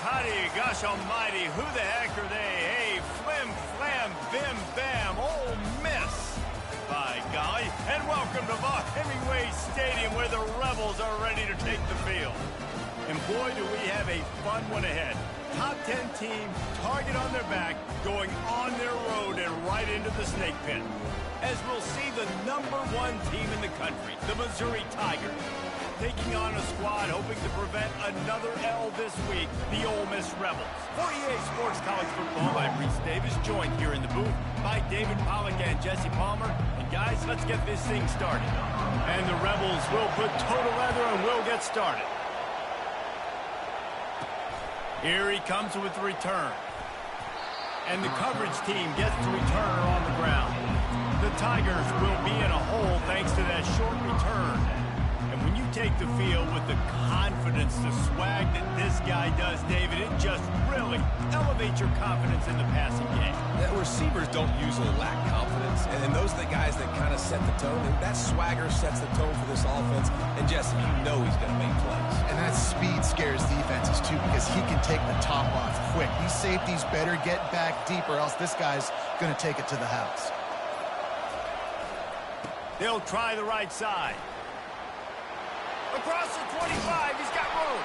Honey, gosh almighty, who the heck are they? Hey, flim, flam, bim, bam, Ole Miss. By golly, and welcome to Hemingway Stadium where the Rebels are ready to take the field. And boy, do we have a fun one ahead. Top 10 team, target on their back, going on their road and right into the snake pit. As we'll see the #1 team in the country, the Missouri Tigers, taking on a squad hoping to prevent another L this week, the Ole Miss Rebels. 48 Sports College Football, I'm Reese Davis, joined here in the booth by David Pollack and Jesse Palmer. And guys, let's get this thing started. And the Rebels will put total leather and we'll get started. Here he comes with the return. And the coverage team gets the returner on the ground. The Tigers will be in a hole thanks to that short return. And when you take the field with the confidence, the swag that this guy does, David, it just really elevates your confidence in the passing game. The receivers don't usually lack confidence, and those are the guys that kind of set the tone. And that swagger sets the tone for this offense. And Jesse, you know he's going to make plays. And that speed scares defenses too, because he can take the top off quick. These safeties better get back deep, or else this guy's going to take it to the house. They'll try the right side. Across the 25, he's got room.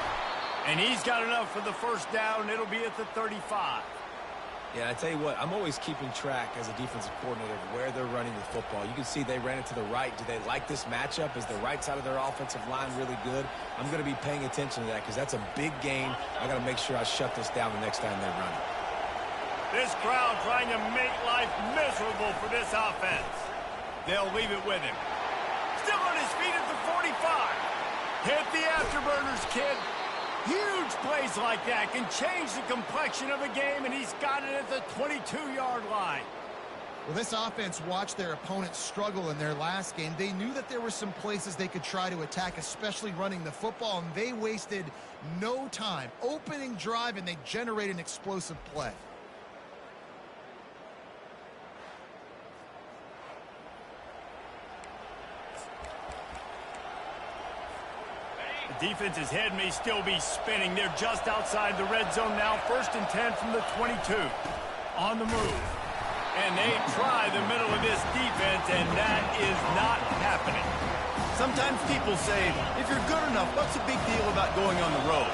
And he's got enough for the first down. It'll be at the 35. Yeah, I tell you what, I'm always keeping track as a defensive coordinator of where they're running the football. You can see they ran it to the right. Do they like this matchup? Is the right side of their offensive line really good? I'm going to be paying attention to that because that's a big gain. I got to make sure I shut this down the next time they run it. This crowd trying to make life miserable for this offense. They'll leave it with him. Still on his feet at the 45. Hit the afterburners, kid. Huge plays like that can change the complexion of a game, and he's got it at the 22-yard line. Well, this offense watched their opponents struggle in their last game. They knew that there were some places they could try to attack, especially running the football, and they wasted no time. Opening drive, and they generate an explosive play. Defense's head may still be spinning. They're just outside the red zone now. 1st and 10 from the 22. On the move. And they try the middle of this defense, and that is not happening. Sometimes people say, if you're good enough, what's the big deal about going on the road?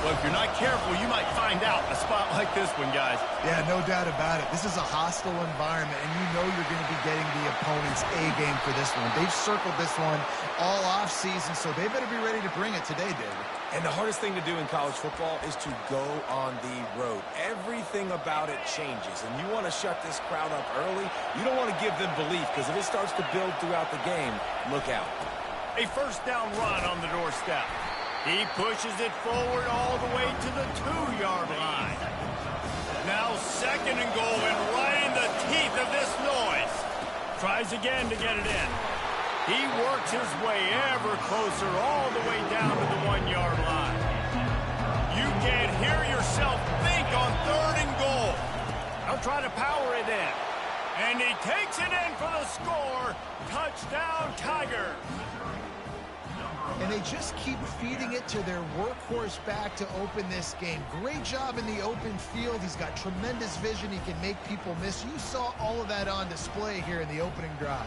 Well, if you're not careful, you might find out in a spot like this one, guys. Yeah, no doubt about it. This is a hostile environment, and you know you're going to be getting the opponent's A-game for this one. They've circled this one all off-season, so they better be ready to bring it today, David. And the hardest thing to do in college football is to go on the road. Everything about it changes, and you want to shut this crowd up early. You don't want to give them belief, because if it starts to build throughout the game, look out. A first down run on the doorstep. He pushes it forward all the way to the 2-yard line. Now 2nd and goal, and right in the teeth of this noise. Tries again to get it in. He works his way ever closer all the way down to the 1-yard line. You can't hear yourself think on 3rd and goal. They'll try to power it in. And he takes it in for the score. Touchdown, Tigers. And they just keep feeding it to their workhorse back to open this game. Great job in the open field. He's got tremendous vision. He can make people miss. You saw all of that on display here in the opening drive.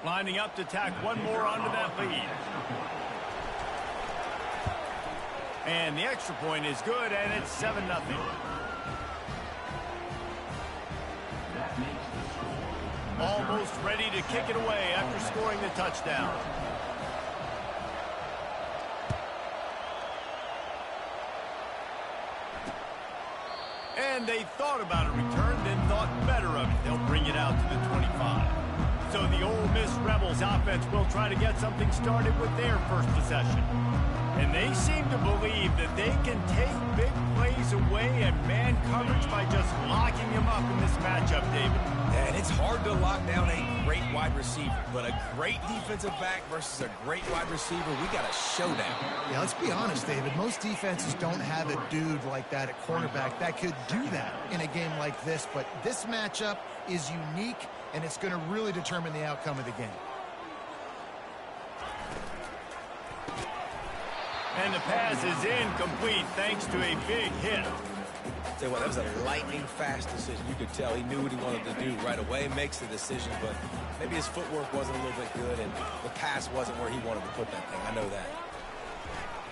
Lining up to tack one more onto that lead. And the extra point is good, and it's 7-0. Almost ready to kick it away after scoring the touchdown. And they thought about a return, then thought better of it. They'll bring it out to the 25. So the Ole Miss Rebels offense will try to get something started with their first possession. And they seem to believe that they can take big plays away and man coverage by just locking him up in this matchup, David. And it's hard to lock down a great wide receiver, but a great defensive back versus a great wide receiver, we got a showdown. Yeah, let's be honest, David. Most defenses don't have a dude like that at cornerback that could do that in a game like this, but this matchup is unique, and it's going to really determine the outcome of the game. And the pass is incomplete thanks to a big hit. Tell you what, that was a lightning-fast decision. You could tell he knew what he wanted to do right away, makes the decision, but maybe his footwork wasn't a little bit good, and the pass wasn't where he wanted to put that thing. I know that.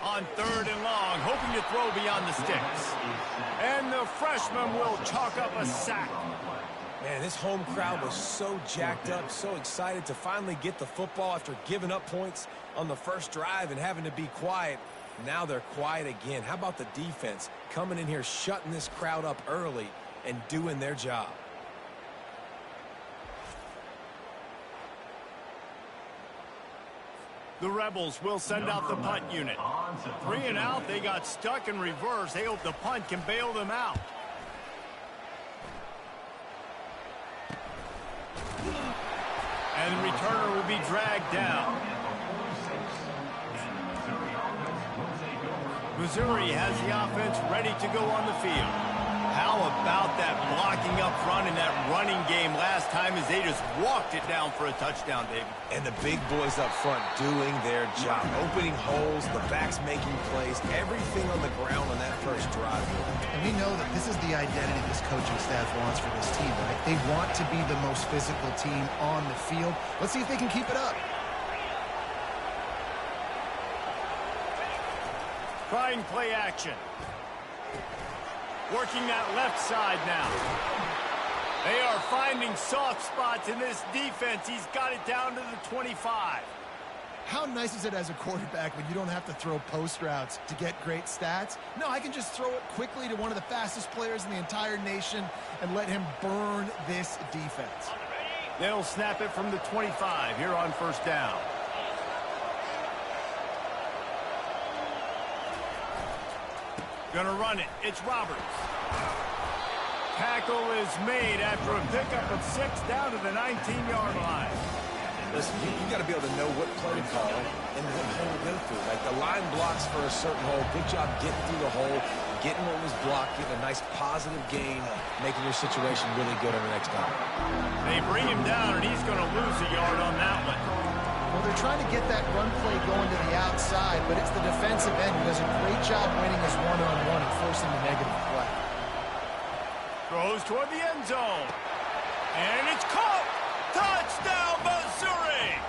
On 3rd and long, hoping to throw beyond the sticks. And the freshman will chalk up a sack. Man, this home crowd was so jacked up, so excited to finally get the football after giving up points on the first drive and having to be quiet. Now they're quiet again. How about the defense coming in here, shutting this crowd up early and doing their job? The Rebels will send out the punt unit. 3 and out, they got stuck in reverse. They hope the punt can bail them out. And the returner will be dragged down. Missouri has the offense ready to go on the field. How about that blocking up front in that running game last time as they just walked it down for a touchdown, David? And the big boys up front doing their job, opening holes, the backs making plays, everything on the ground on that first drive. And we know that this is the identity this coaching staff wants for this team, right? They want to be the most physical team on the field. Let's see if they can keep it up. Trying play action. Working that left side now. They are finding soft spots in this defense. He's got it down to the 25. How nice is it as a quarterback when you don't have to throw post routes to get great stats? No, I can just throw it quickly to one of the fastest players in the entire nation and let him burn this defense. They'll snap it from the 25 here on 1st down. Gonna run it. It's Roberts. Tackle is made after a pickup of 6 down to the 19-yard line. Listen, you got to be able to know what play to call and what hole to go through. Like the line blocks for a certain hole. Good job getting through the hole, getting what was blocked, getting a nice positive gain, making your situation really good on the next time. They bring him down, and he's going to lose a yard on that one. Well, they're trying to get that run play going to the outside, but it's the defensive end who does a great job winning his one-on-one and forcing the negative play. Throws toward the end zone. And it's caught! Touchdown, Missouri!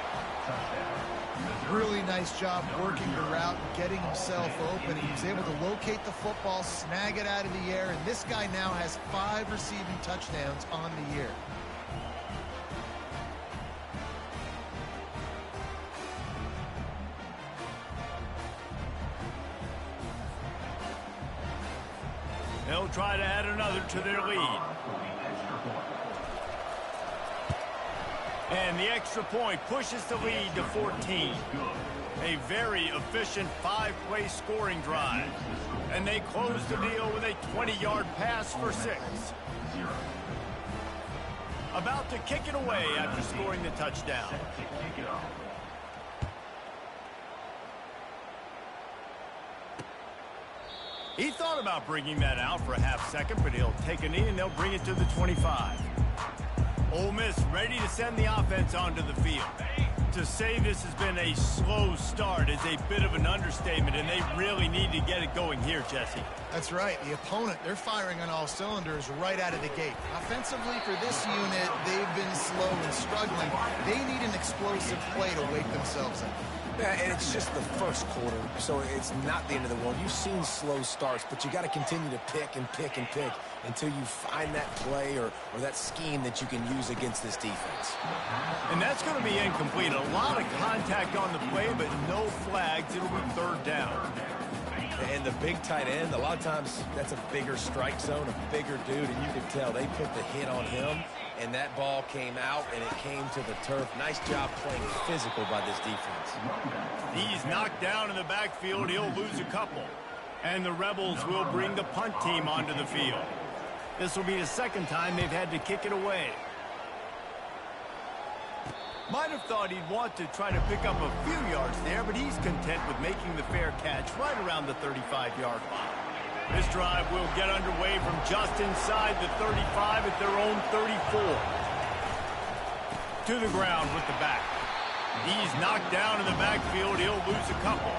Really nice job working the route and getting himself open. He was able to locate the football, snag it out of the air, and this guy now has 5 receiving touchdowns on the year. They'll try to add another to their lead. And the extra point pushes the lead to 14. A very efficient 5-play scoring drive. And they close the deal with a 20-yard pass for 6. About to kick it away after scoring the touchdown. He thought about bringing that out for a half second, but he'll take a knee and they'll bring it to the 25. Ole Miss ready to send the offense onto the field. To say this has been a slow start is a bit of an understatement, and they really need to get it going here, Jesse. That's right. The opponent, they're firing on all cylinders right out of the gate. Offensively, for this unit, they've been slow and struggling. They need an explosive play to wake themselves up. Yeah, and it's just the first quarter, so it's not the end of the world. You've seen slow starts, but you got to continue to pick and pick and pick until you find that play or that scheme that you can use against this defense. And that's going to be incomplete. A lot of contact on the play, but no flags. It'll be 3rd down. And the big tight end, a lot of times that's a bigger strike zone, a bigger dude, and you can tell they put the hit on him, and that ball came out, and it came to the turf. Nice job playing physical by this defense. He's knocked down in the backfield. He'll lose a couple. And the Rebels will bring the punt team onto the field. This will be the second time they've had to kick it away. Might have thought he'd want to try to pick up a few yards there, but he's content with making the fair catch right around the 35-yard line. This drive will get underway from just inside the 35 at their own 34. To the ground with the back. He's knocked down in the backfield. He'll lose a couple.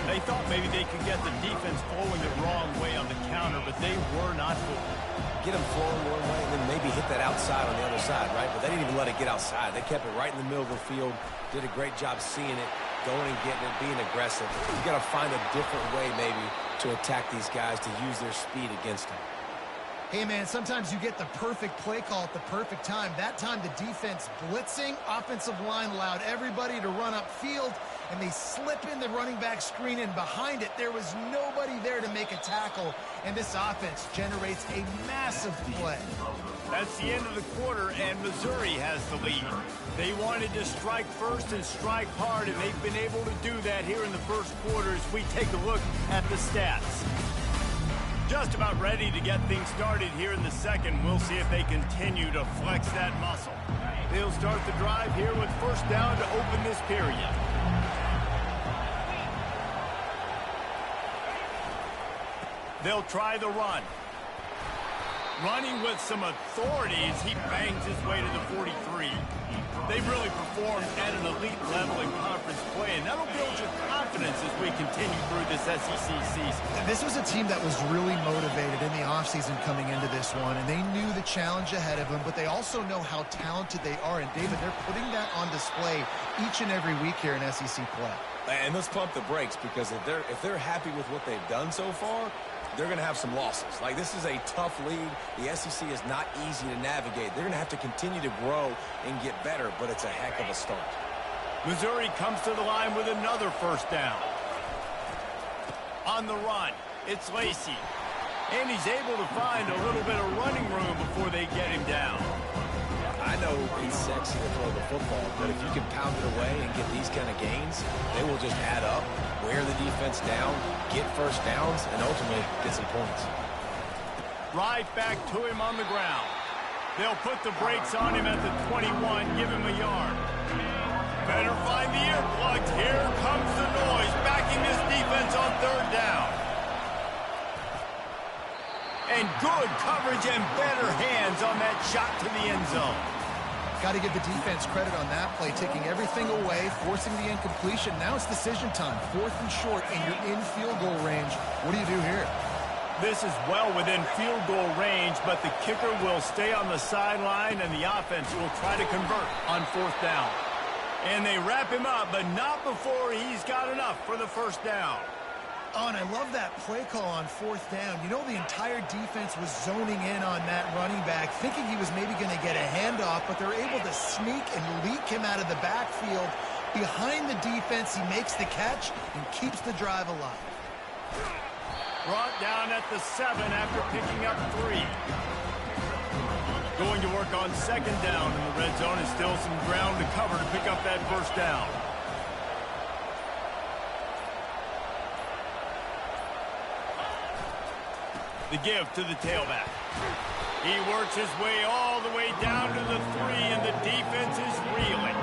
They thought maybe they could get the defense flowing the wrong way on the counter, but they were not fooled. Get them flowing one way and then maybe hit that outside on the other side, right? But they didn't even let it get outside. They kept it right in the middle of the field, did a great job seeing it, going and getting it, being aggressive. You got to find a different way maybe to attack these guys, to use their speed against them. Hey, man, sometimes you get the perfect play call at the perfect time. That time the defense blitzing, offensive line allowed everybody to run upfield, and they slip in the running back screen, and behind it there was nobody there to make a tackle, and this offense generates a massive play. That's the end of the quarter, and Missouri has the lead. They wanted to strike first and strike hard, and they've been able to do that here in the first quarter as we take a look at the stats. Just about ready to get things started here in the second. We'll see if they continue to flex that muscle. They'll start the drive here with first down to open this period. They'll try the run. Running with some authority as he bangs his way to the 43. They've really performed at an elite level in conference play, and that'll build your confidence as we continue through this SEC season. This was a team that was really motivated in the offseason coming into this one, and they knew the challenge ahead of them, but they also know how talented they are. And, David, they're putting that on display each and every week here in SEC play. And let's pump the brakes, because if they're happy with what they've done so far, they're going to have some losses. Like, this is a tough league. The SEC is not easy to navigate. They're going to have to continue to grow and get better, but it's a heck of a start. Missouri comes to the line with another first down. On the run, it's Lacey. And he's able to find a little bit of running room before they get him down. I know it's sexy to throw the football, but if you can pound it away and get these kind of gains, they will just add up, wear the defense down, get first downs, and ultimately get some points. Right back to him on the ground. They'll put the brakes on him at the 21, give him a yard. Better find the earplugs. Here comes the noise, backing this defense on third down. And good coverage and better hands on that shot to the end zone. Got to give the defense credit on that play, taking everything away, forcing the incompletion. Now it's decision time. 4th and short, and you're in field goal range. What do you do here? This is well within field goal range, but the kicker will stay on the sideline, and the offense will try to convert on 4th down. And they wrap him up, but not before he's got enough for the first down. Oh, and I love that play call on 4th down. You know, the entire defense was zoning in on that running back, thinking he was maybe going to get a handoff, but they're able to sneak and leak him out of the backfield. Behind the defense, he makes the catch and keeps the drive alive. Brought down at the 7 after picking up 3. Going to work on 2nd down in the red zone, and still some ground to cover to pick up that first down. The give to the tailback. He works his way all the way down to the 3, and the defense is reeling.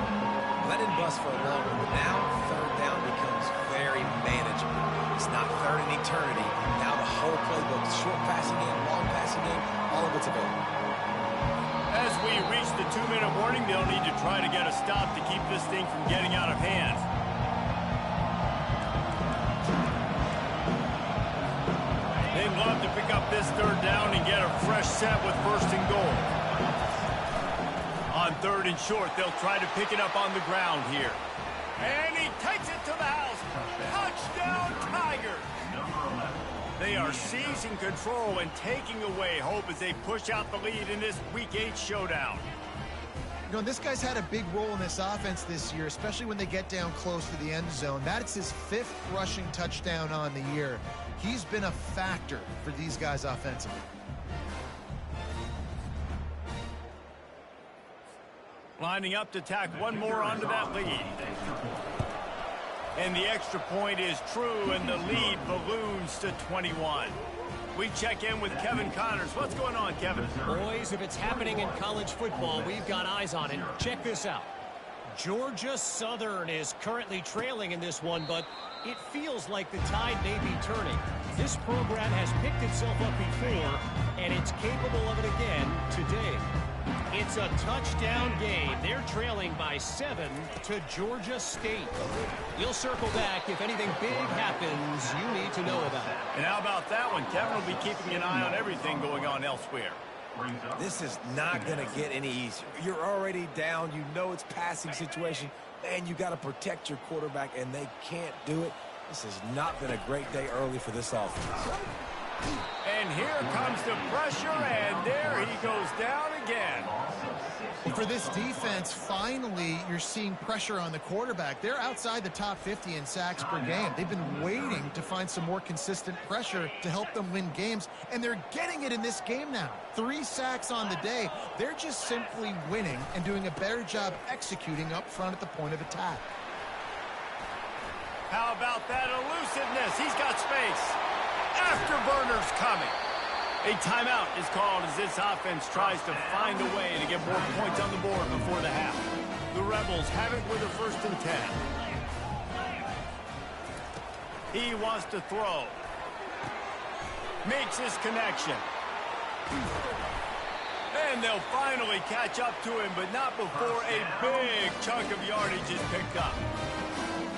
Let him bust for a long one, but now 3rd down becomes very manageable. It's not 3rd and eternity. Now the whole playbook, short passing game, long passing game, all of it's available. As we reach the 2-minute warning, they'll need to try to get a stop to keep this thing from getting out of hand. They'd love to pick up this 3rd down and get a fresh set with 1st and goal. On 3rd and short, they'll try to pick it up on the ground here. And he takes it to the house. Touchdown, Tigers! They are seizing control and taking away hope as they push out the lead in this Week 8 showdown. You know, this guy's had a big role in this offense this year, especially when they get down close to the end zone. That's his 5th rushing touchdown on the year. He's been a factor for these guys offensively. Lining up to tack one more onto that lead. And the extra point is true, and the lead balloons to 21. We check in with Kevin Connors. What's going on, Kevin? Boys, if it's happening in college football, we've got eyes on it. Check this out. Georgia Southern is currently trailing in this one, but it feels like the tide may be turning. This program has picked itself up before, and it's capable of it again today. It's a touchdown game. They're trailing by 7 to Georgia State. We'll circle back if anything big happens you need to know about. And how about that one? Kevin will be keeping an eye on everything going on elsewhere. This is not going to get any easier. You're already down. You know it's passing situation. Man, you got to protect your quarterback, and they can't do it. This has not been a great day early for this offense. And here comes the pressure, and there he goes down again. For this defense, finally, you're seeing pressure on the quarterback. They're outside the top 50 in sacks per game. They've been waiting to find some more consistent pressure to help them win games, and they're getting it in this game now. 3 sacks on the day. They're just simply winning and doing a better job executing up front at the point of attack. How about that elusiveness? He's got space. Afterburners coming. A timeout is called as this offense tries to find a way to get more points on the board before the half. The Rebels have it with a 1st and 10. He wants to throw. Makes his connection. And they'll finally catch up to him, but not before a big chunk of yardage is picked up.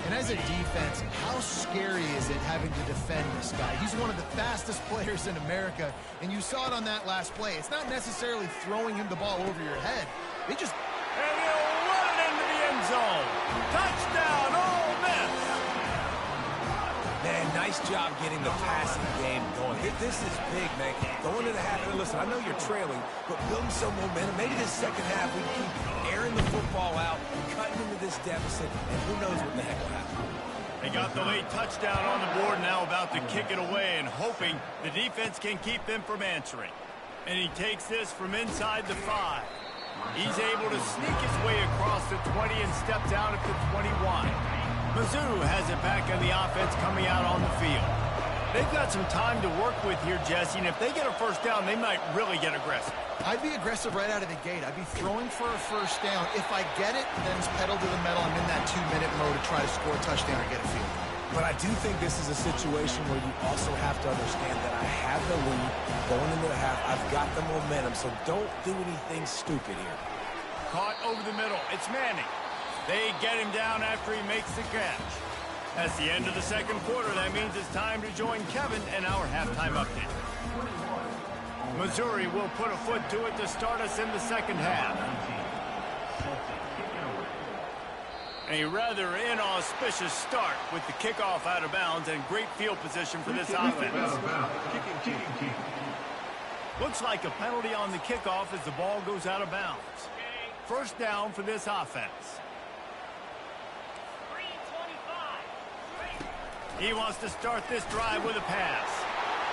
And as a defense, how scary is it having to defend this guy? He's one of the fastest players in America, and you saw it on that last play. It's not necessarily throwing him the ball over your head. They just... And he'll run it into the end zone. Touchdown, Ole Miss. Man, nice job getting the passing game going. This is big, man. Going into the half, and listen, I know you're trailing, but building some momentum. Maybe this second half we keep airing the football out, cutting into this deficit, and who knows what the heck will happen. They got the late touchdown on the board, now about to kick it away and hoping the defense can keep them from answering. And he takes this from inside the 5. He's able to sneak his way across the 20 and steps out at the 21. Mizzou has it back in the offense coming out on the field. They've got some time to work with here, Jesse, and if they get a 1st down, they might really get aggressive. I'd be aggressive right out of the gate. I'd be throwing for a 1st down. If I get it, then it's pedal to the metal. I'm in that 2-minute mode to try to score a touchdown or get a field. But I do think this is a situation where you also have to understand that I have the lead going into the half. I've got the momentum, so don't do anything stupid here. Caught over the middle. It's Manning. They get him down after he makes the catch. That's the end of the 2nd quarter. That means it's time to join Kevin and our halftime update. Missouri will put a foot to it to start us in the 2nd half. A rather inauspicious start with the kickoff out of bounds and great field position for this offense. Looks like a penalty on the kickoff as the ball goes out of bounds. 1st down for this offense. He wants to start this drive with a pass.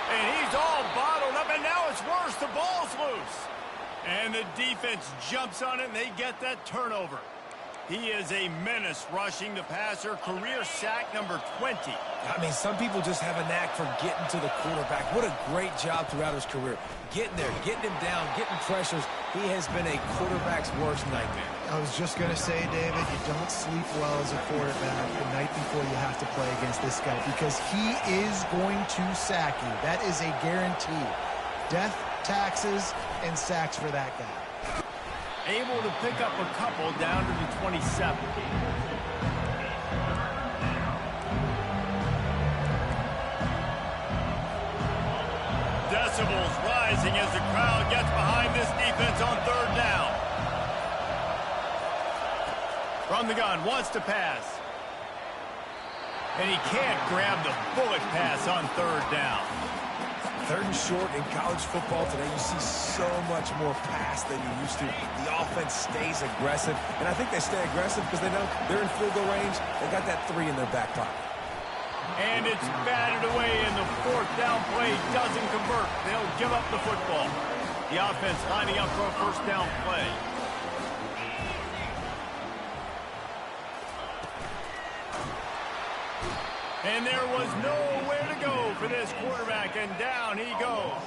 And he's all bottled up, and now it's worse. The ball's loose. And the defense jumps on it, and they get that turnover. He is a menace rushing the passer. Career sack number 20. I mean, some people just have a knack for getting to the quarterback. What a great job throughout his career. Getting there, getting him down, getting pressures. He has been a quarterback's worst nightmare. I was just going to say, David, you don't sleep well as a quarterback the night before you have to play against this guy because he is going to sack you. That is a guarantee. Death, taxes, and sacks for that guy. Able to pick up a couple down to the 27. Decibels rising as the crowd gets behind this defense on 3rd down. From the gun, wants to pass. And he can't grab the bullet pass on 3rd down. 3rd and short in college football today, you see so much more pass than you used to. The offense stays aggressive, and I think they stay aggressive because they know they're in field goal range. They got that 3 in their back pocket. And it's batted away, and the 4th down play doesn't convert. They'll give up the football. The offense lining up for a 1st down play. And there was nowhere to go for this quarterback, and down he goes.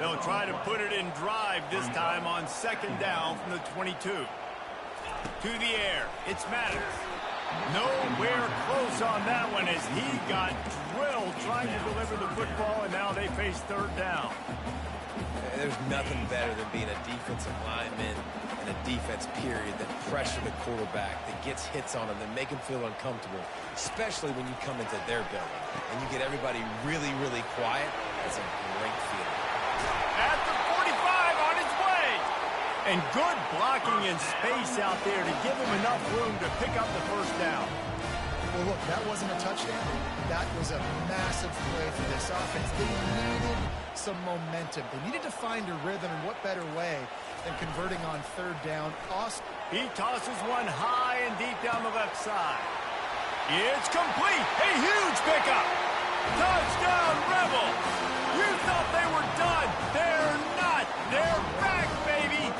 They'll try to put it in drive this time on 2nd down from the 22. To the air, it's Maddox. Nowhere close on that one as he got drilled trying to deliver the football, and now they face 3rd down. There's nothing better than being a defensive lineman and a defense period that pressure the quarterback, that gets hits on him, that make him feel uncomfortable, especially when you come into their building and you get everybody really, really quiet. That's a great feeling. At the 45 on his way. And good blocking in space out there to give him enough room to pick up the 1st down. Well, look, that wasn't a touchdown. That was a massive play for this offense. They needed some momentum. They needed to find a rhythm, and what better way than converting on 3rd down. Austin. He tosses one high and deep down the left side. It's complete. A huge pickup. Touchdown, Rebels. You thought they were done. They're not. They're back, baby.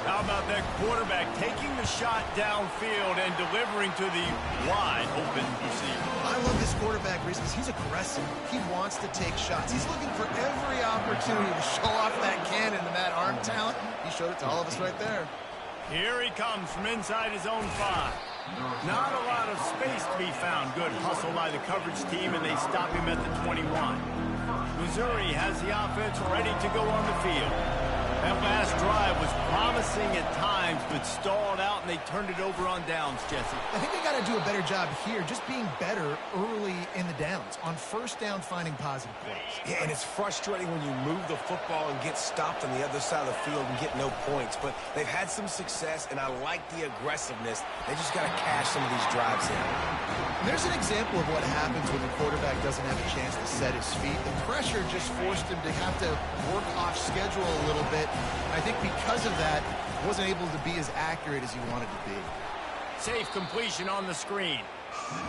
How about that quarterback taking the shot downfield and delivering to the wide open receiver? I love this quarterback, Reese, because he's aggressive. He wants to take shots. He's looking for every opportunity to show off that cannon and that arm talent. He showed it to all of us right there. Here he comes from inside his own 5. Not a lot of space to be found. Good hustle by the coverage team, and they stop him at the 21. Missouri has the offense ready to go on the field. That last drive was promising at times, but stalled out, and they turned it over on downs, Jesse. I think they got to do a better job here, just being better early in the downs. On 1st down, finding positive plays. Yeah, and it's frustrating when you move the football and get stopped on the other side of the field and get no points. But they've had some success, and I like the aggressiveness. They just got to cash some of these drives in. There's an example of what happens when the quarterback doesn't have a chance to set his feet. The pressure just forced him to have to work off schedule a little bit. I think because of that, wasn't able to be as accurate as he wanted to be. Safe completion on the screen.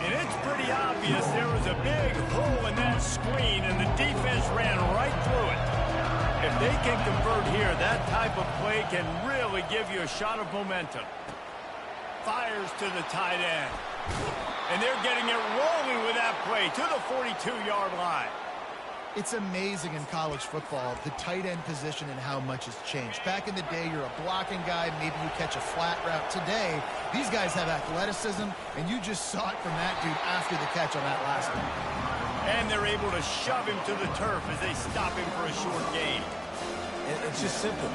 And it's pretty obvious there was a big hole in that screen, and the defense ran right through it. If they can convert here, that type of play can really give you a shot of momentum. Fires to the tight end. And they're getting it rolling with that play to the 42-yard line. It's amazing in college football, the tight end position and how much has changed. Back in the day, you're a blocking guy, maybe you catch a flat route. Today, these guys have athleticism, and you just saw it from that dude after the catch on that last one. And they're able to shove him to the turf as they stop him for a short gain. And it's just simple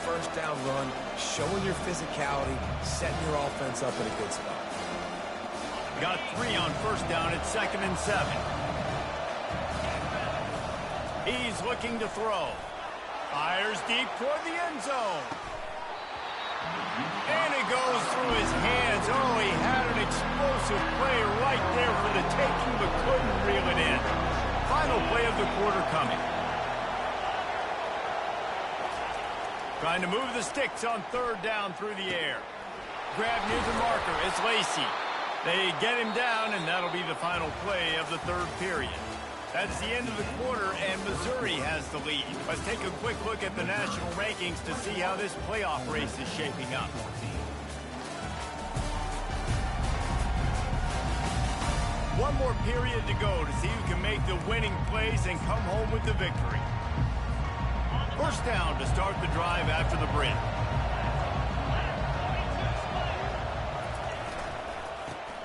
1st down run, showing your physicality, setting your offense up in a good spot. Got 3 on 1st down at 2nd and 7. He's looking to throw. Fires deep toward the end zone. And it goes through his hands. Oh, he had an explosive play right there for the taking, but couldn't reel it in. Final play of the quarter coming. Trying to move the sticks on 3rd down through the air. Grab near the marker. It's Lacey. They get him down, and that'll be the final play of the 3rd period. That's the end of the quarter, and Missouri has the lead. Let's take a quick look at the national rankings to see how this playoff race is shaping up. One more period to go to see who can make the winning plays and come home with the victory. 1st down to start the drive after the break.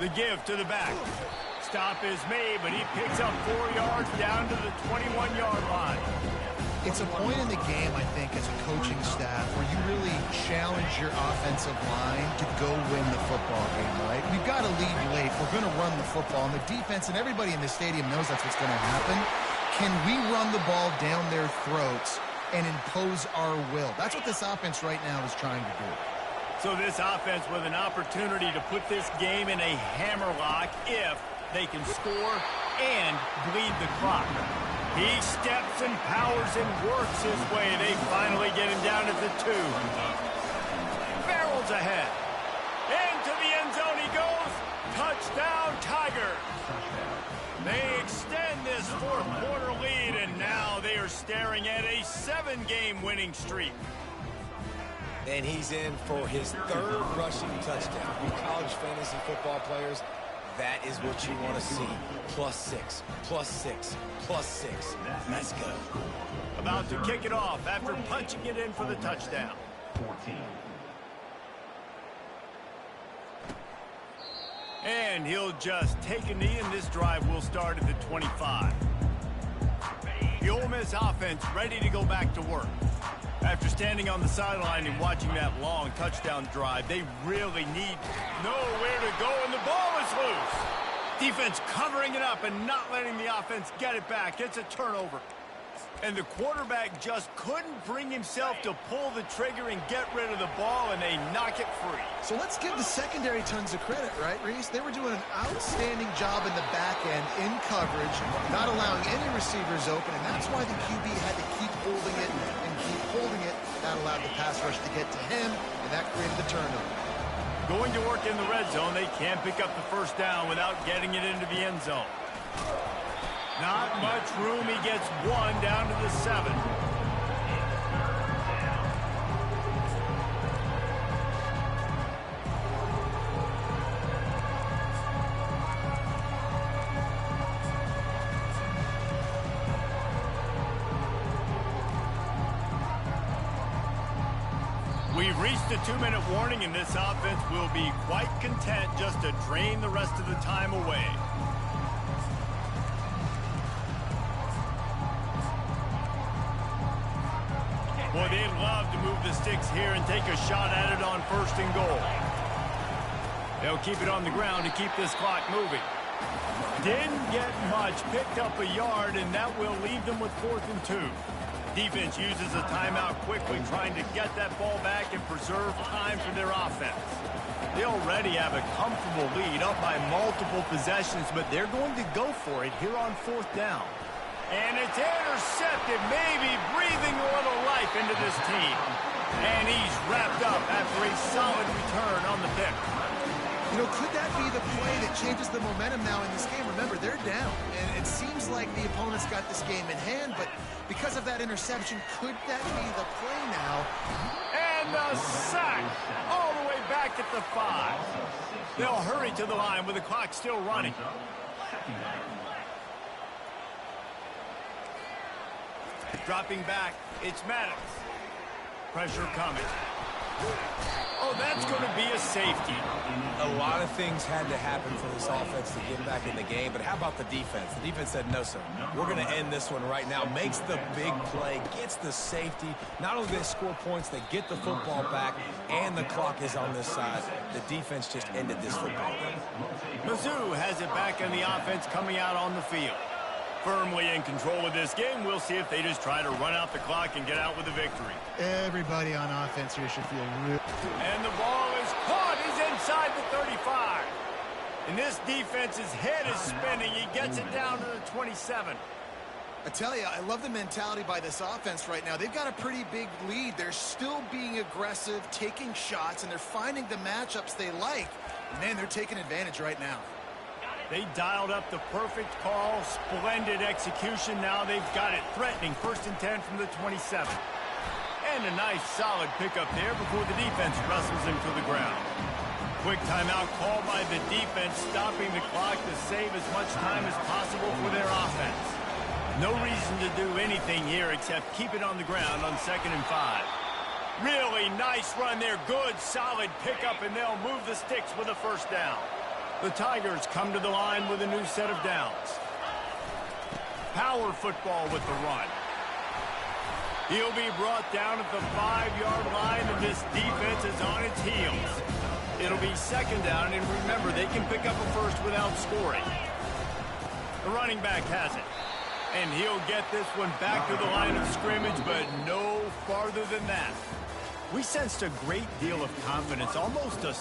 The give to the back. Stop is made, but he picks up 4 yards down to the 21-yard line. It's a point in the game, I think, as a coaching staff where you really challenge your offensive line to go win the football game, right? We've got to lead late. We're going to run the football, and the defense and everybody in the stadium knows that's what's going to happen. Can we run the ball down their throats and impose our will? That's what this offense right now is trying to do. So this offense with an opportunity to put this game in a hammerlock if they can score and bleed the clock. He steps and powers and works his way. They finally get him down at the 2. Barrels ahead. Into the end zone he goes. Touchdown, Tigers. They extend this fourth-quarter lead, and now they are staring at a 7-game winning streak. And he's in for his 3rd rushing touchdown. You college fantasy football players, that is what you want to see. +6, +6, +6. Let's go. About to kick it off after punching it in for the touchdown. 14. And he'll just take a knee, and this drive will start at the 25. The Ole Miss offense ready to go back to work. After standing on the sideline and watching that long touchdown drive, they really need nowhere to go, and the ball is loose. Defense covering it up and not letting the offense get it back. It's a turnover. And the quarterback just couldn't bring himself to pull the trigger and get rid of the ball, and they knock it free. So let's give the secondary tons of credit, right, Reese? They were doing an outstanding job in the back end in coverage, not allowing any receivers open, and that's why the QB had to keep holding it and keep holding it. That allowed the pass rush to get to him, and that created the turnover. Going to work in the red zone, they can't pick up the first down without getting it into the end zone. Not much room. He gets 1 down to the 7. We've reached the 2-minute warning, and this offense will be quite content just to drain the rest of the time away. Boy, they'd love to move the sticks here and take a shot at it on 1st and goal. They'll keep it on the ground to keep this clock moving. Didn't get much, picked up a yard, and that will leave them with 4th and 2. Defense uses a timeout quickly, trying to get that ball back and preserve time for their offense. They already have a comfortable lead, up by multiple possessions, but they're going to go for it here on 4th down. And it's intercepted, maybe breathing a little life into this team. And he's wrapped up after a solid return on the pick. You know, could that be the play that changes the momentum now in this game? Remember, they're down, and it seems like the opponent's got this game in hand, but because of that interception, could that be the play now? And the sack all the way back at the 5. They'll hurry to the line with the clock still running. Dropping back, it's Maddox. Pressure coming. Oh, that's going to be a safety. A lot of things had to happen for this offense to get back in the game, but how about the defense? The defense said, no, sir, we're going to end this one right now. Makes the big play, gets the safety. Not only do they score points, they get the football back, and the clock is on this side. The defense just ended this football game. Mizzou has it back in the offense coming out on the field. Firmly in control of this game. We'll see if they just try to run out the clock and get out with a victory. Everybody on offense here should feel real. And the ball is caught. He's inside the 35. And this defense's head is spinning. He gets it down to the 27. I tell you, I love the mentality by this offense right now. They've got a pretty big lead. They're still being aggressive, taking shots, and they're finding the matchups they like. And man, they're taking advantage right now. They dialed up the perfect call. Splendid execution. Now they've got it threatening. 1st and 10 from the 27. And a nice solid pickup there before the defense wrestles him to the ground. Quick timeout called by the defense, stopping the clock to save as much time as possible for their offense. No reason to do anything here except keep it on the ground on 2nd and 5. Really nice run there. Good, solid pickup, and they'll move the sticks with a 1st down. The Tigers come to the line with a new set of downs. Power football with the run. He'll be brought down at the 5-yard line, and this defense is on its heels. It'll be 2nd down, and remember, they can pick up a 1st without scoring. The running back has it. And he'll get this one back to the line of scrimmage, but no farther than that. We sensed a great deal of confidence, almost a